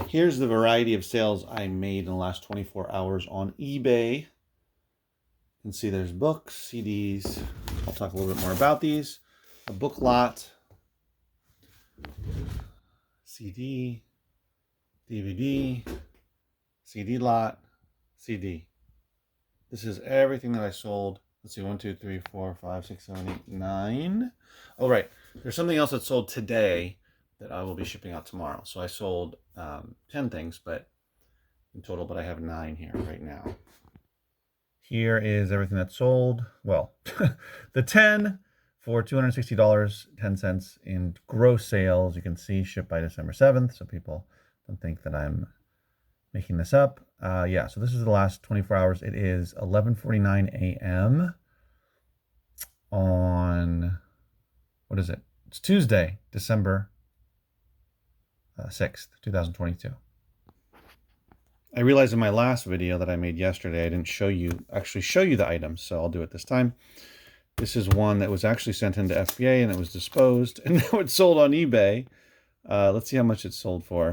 Here's the variety of sales I made in the last 24 hours on eBay. You can see there's books, CDs. I'll talk a little bit more about these. A book lot, CD, DVD, CD lot, CD. This is everything that I sold. Let's see, 1, 2, 3, 4, 5, 6, 7, 8, 9. Oh, right. There's something else that sold today that I will be shipping out tomorrow. So I sold 10 things, but in total, but I have 9 here right now. Here is everything that sold. Well, the 10 for $260.10 in gross sales. You can see shipped by December 7th, so people don't think that I'm making this up. Yeah, so this is the last 24 hours. It is 11:49 a.m. on, what is it? It's Tuesday, December 6th, 2022. I realized in my last video that I made yesterday, I didn't actually show you the items, so I'll do it this time. This is one that was actually sent into FBA and it was disposed, and now it's sold on eBay. Let's see how much it's sold for.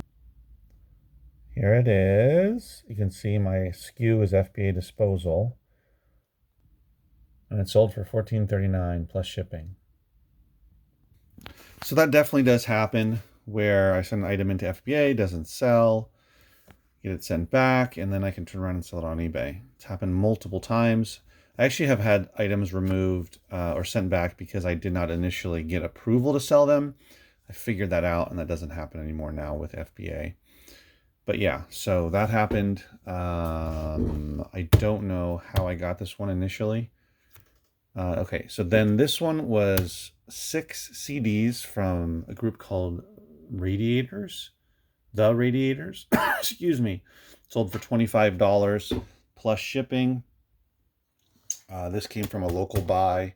Here it is. You can see my SKU is FBA disposal. And it sold for $14.39 plus shipping. So that definitely does happen where I send an item into FBA, doesn't sell, get it sent back, and then I can turn around and sell it on eBay. It's happened multiple times. I actually have had items removed or sent back because I did not initially get approval to sell them. I figured that out, and that doesn't happen anymore now with FBA. But yeah, so that happened. I don't know how I got this one initially. Okay, so then this one was 6 CDs from a group called Radiators. The Radiators. Excuse me. Sold for $25 plus shipping. This came from a local buy.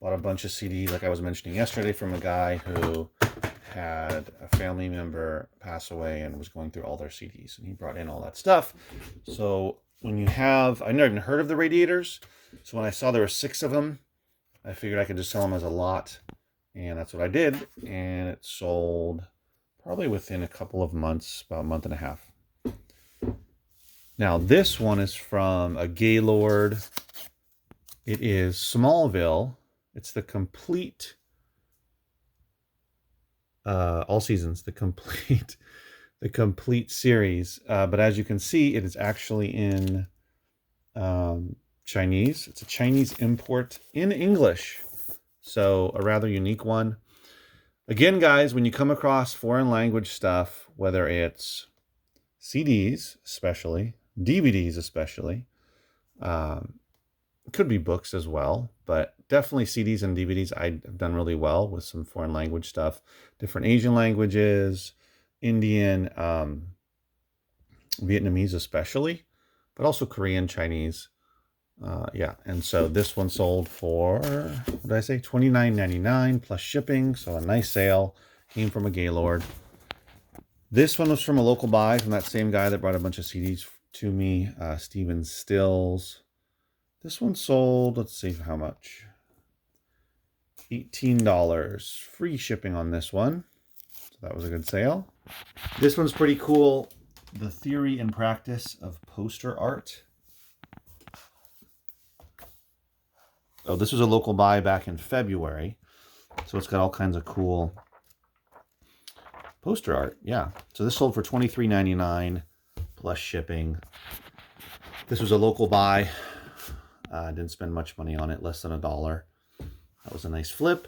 Bought a bunch of CDs, like I was mentioning yesterday, from a guy who had a family member pass away and was going through all their CDs, and he brought in all that stuff. So when you have, I never even heard of the Radiators, so when I saw there were 6 of them, I figured I could just sell them as a lot, and that's what I did, and it sold probably within a couple of months, about a month and a half. Now this one is from a Gaylord. It is Smallville. It's the complete all seasons, the complete series. But as you can see, it is actually in Chinese. It's a Chinese import in English. So a rather unique one. Again, guys, when you come across foreign language stuff, whether it's CDs, especially, DVDs, especially, it could be books as well, but definitely CDs and DVDs I've done really well with some foreign language stuff, different Asian languages, Indian, Vietnamese especially, but also Korean, Chinese. Yeah, and so this one sold for, what did I say, $29.99 plus shipping, so a nice sale. Came from a Gaylord. This one was from a local buy from that same guy that brought a bunch of CDs to me, Steven Stills. This one sold, let's see how much. $18. Free shipping on this one. So that was a good sale. This one's pretty cool. The Theory and Practice of Poster Art. Oh, this was a local buy back in February. So it's got all kinds of cool poster art. Yeah. So this sold for $23.99 plus shipping. This was a local buy. Didn't spend much money on it, less than $1. That was a nice flip.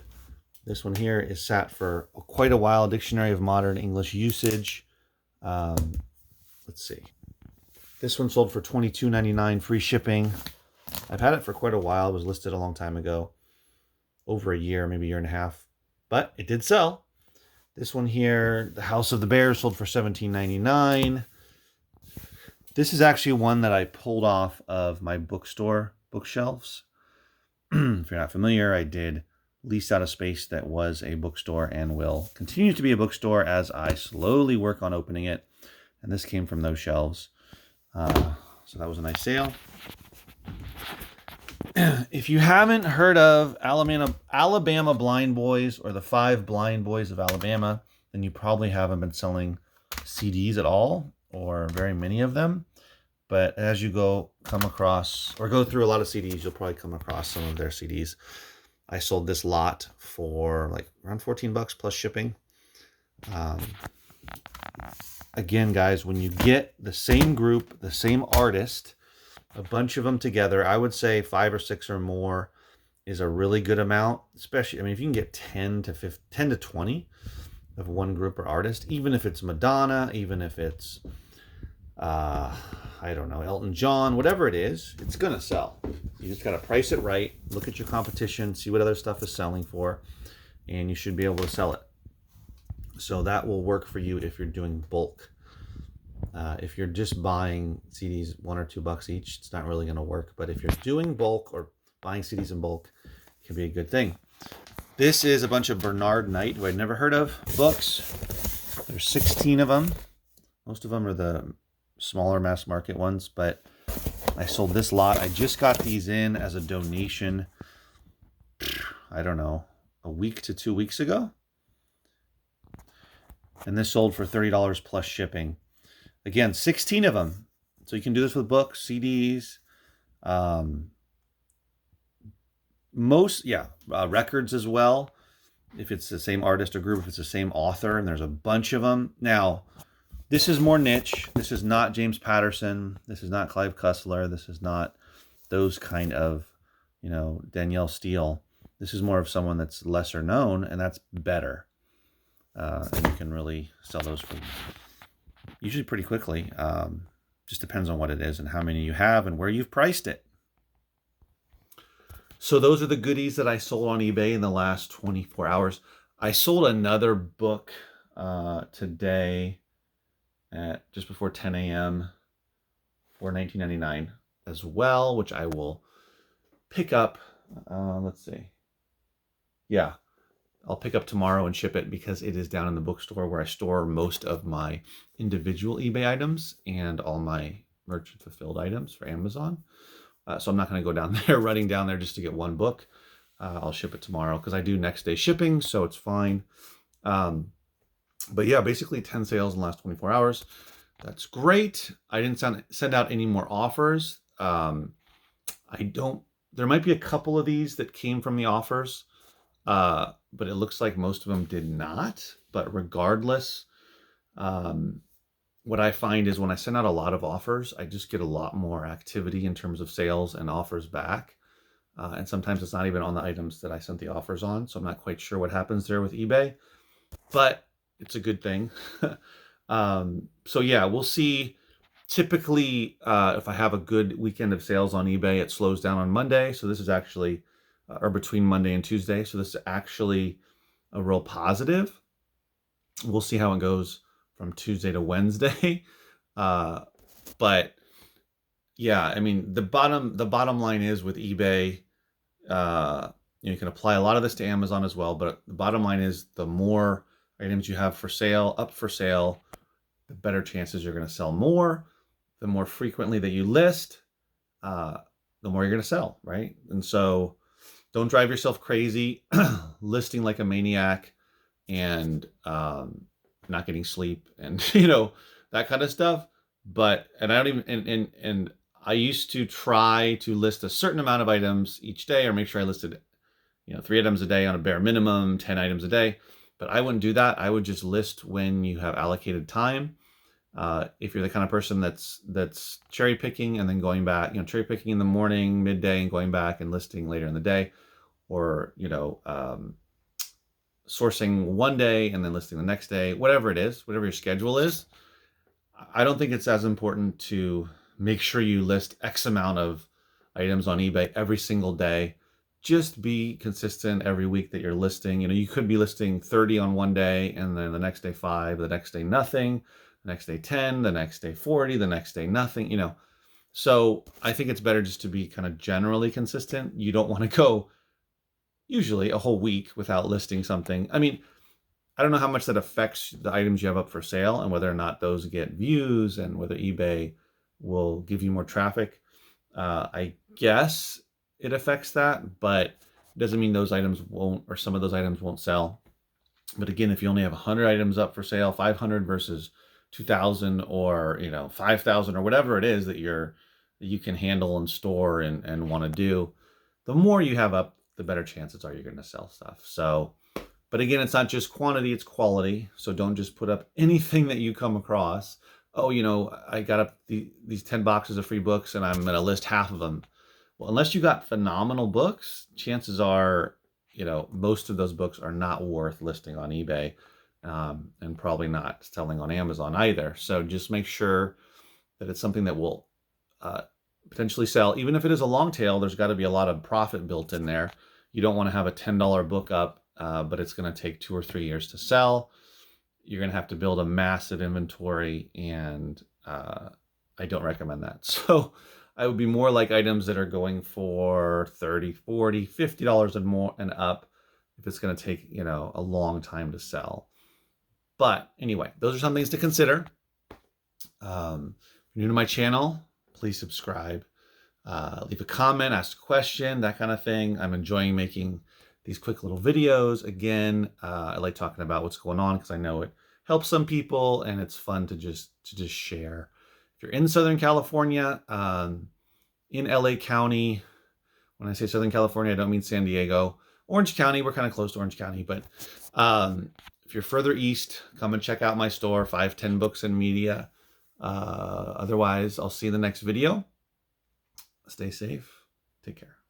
This one here is sat for quite a while. Dictionary of Modern English Usage. Let's see. This one sold for $22.99 free shipping. I've had it for quite a while. It was listed a long time ago. Over a year, maybe a year and a half. But it did sell. This one here, The House of the Bears, sold for $17.99. This is actually one that I pulled off of my bookstore bookshelves. If you're not familiar, I did lease out a space that was a bookstore and will continue to be a bookstore as I slowly work on opening it. And this came from those shelves. So that was a nice sale. If you haven't heard of Alabama Blind Boys or the 5 Blind Boys of Alabama, then you probably haven't been selling CDs at all, or very many of them. But as you come across or go through a lot of CDs, you'll probably come across some of their CDs. I sold this lot for like around 14 bucks plus shipping. Again, guys, when you get the same group, the same artist, a bunch of them together, I would say 5 or 6 or more is a really good amount. Especially, I mean, if you can get 10 to 20 of one group or artist, even if it's Madonna, even if it's I don't know, Elton John, whatever it is, it's gonna sell. You just gotta price it right, look at your competition, see what other stuff is selling for, and you should be able to sell it. So that will work for you if you're doing bulk. If you're just buying CDs $1 or $2 each, it's not really gonna work. But if you're doing bulk or buying CDs in bulk, it can be a good thing. This is a bunch of Bernard Knight, who I'd never heard of, books. There's 16 of them. Most of them are the smaller mass market ones, but I sold this lot. I just got these in as a donation, I don't know, a week to 2 weeks ago. And this sold for $30 plus shipping. Again, 16 of them. So you can do this with books, CDs, records as well. If it's the same artist or group, if it's the same author, and there's a bunch of them. Now, this is more niche. This is not James Patterson. This is not Clive Cussler. This is not those kind of, Danielle Steele. This is more of someone that's lesser known, and that's better. And you can really sell those for usually pretty quickly. Just depends on what it is and how many you have and where you've priced it. So those are the goodies that I sold on eBay in the last 24 hours. I sold another book today at just before 10 a.m. for $19.99 as well, which I will pick up. Let's see. Yeah, I'll pick up tomorrow and ship it because it is down in the bookstore where I store most of my individual eBay items and all my merchant fulfilled items for Amazon. So I'm not going to go down there, running down there just to get one book. I'll ship it tomorrow because I do next day shipping, so it's fine. But yeah, basically 10 sales in the last 24 hours. That's great. I didn't send out any more offers. There might be a couple of these that came from the offers, but it looks like most of them did not. But regardless, what I find is when I send out a lot of offers, I just get a lot more activity in terms of sales and offers back. And sometimes it's not even on the items that I sent the offers on. So I'm not quite sure what happens there with eBay, but it's a good thing. So yeah, we'll see. Typically, if I have a good weekend of sales on eBay, it slows down on Monday. So this is actually, or between Monday and Tuesday. So this is actually a real positive. We'll see how it goes from Tuesday to Wednesday. But yeah, I mean, the bottom line is with eBay, you can apply a lot of this to Amazon as well, but the bottom line is the more items you have for sale, up for sale, the better chances you're going to sell more. The more frequently that you list, the more you're going to sell, right? And so don't drive yourself crazy listing like a maniac and not getting sleep and that kind of stuff. And I used to try to list a certain amount of items each day, or make sure I listed 3 items a day on a bare minimum, 10 items a day. But I wouldn't do that. I would just list when you have allocated time. If you're the kind of person that's cherry picking and then going back, cherry picking in the morning, midday, and going back and listing later in the day, or sourcing one day and then listing the next day, whatever it is, whatever your schedule is, I don't think it's as important to make sure you list X amount of items on eBay every single day. Just be consistent every week that you're listing. You could be listing 30 on one day, and then the next day 5, the next day nothing, the next day 10, the next day 40, the next day nothing, So I think it's better just to be kind of generally consistent. You don't want to go usually a whole week without listing something. I mean, I don't know how much that affects the items you have up for sale and whether or not those get views and whether eBay will give you more traffic. I guess it affects that, but it doesn't mean those items won't, or some of those items won't sell. But again, if you only have 100 items up for sale, 500 versus 2,000 or 5,000 or whatever it is that you can handle and store and want to do, the more you have up, the better chances are you're going to sell stuff. So, but again, it's not just quantity, it's quality. So don't just put up anything that you come across. Oh, I got up these 10 boxes of free books and I'm going to list half of them. Well, unless you got phenomenal books, chances are, most of those books are not worth listing on eBay, and probably not selling on Amazon either. So just make sure that it's something that will potentially sell. Even if it is a long tail, there's got to be a lot of profit built in there. You don't want to have a $10 book up, but it's going to take 2 or 3 years to sell. You're going to have to build a massive inventory, and I don't recommend that. So I would be more like items that are going for $30, $40, $50 and more and up if it's going to take, a long time to sell. But anyway, those are some things to consider. If you're new to my channel, please subscribe. Leave a comment, ask a question, that kind of thing. I'm enjoying making these quick little videos. Again, I like talking about what's going on because I know it helps some people and it's fun to just share. If you're in Southern California, in LA County, when I say Southern California, I don't mean San Diego. Orange County, we're kind of close to Orange County, but if you're further east, come and check out my store, 510 Books and Media. Otherwise, I'll see you in the next video. Stay safe. Take care.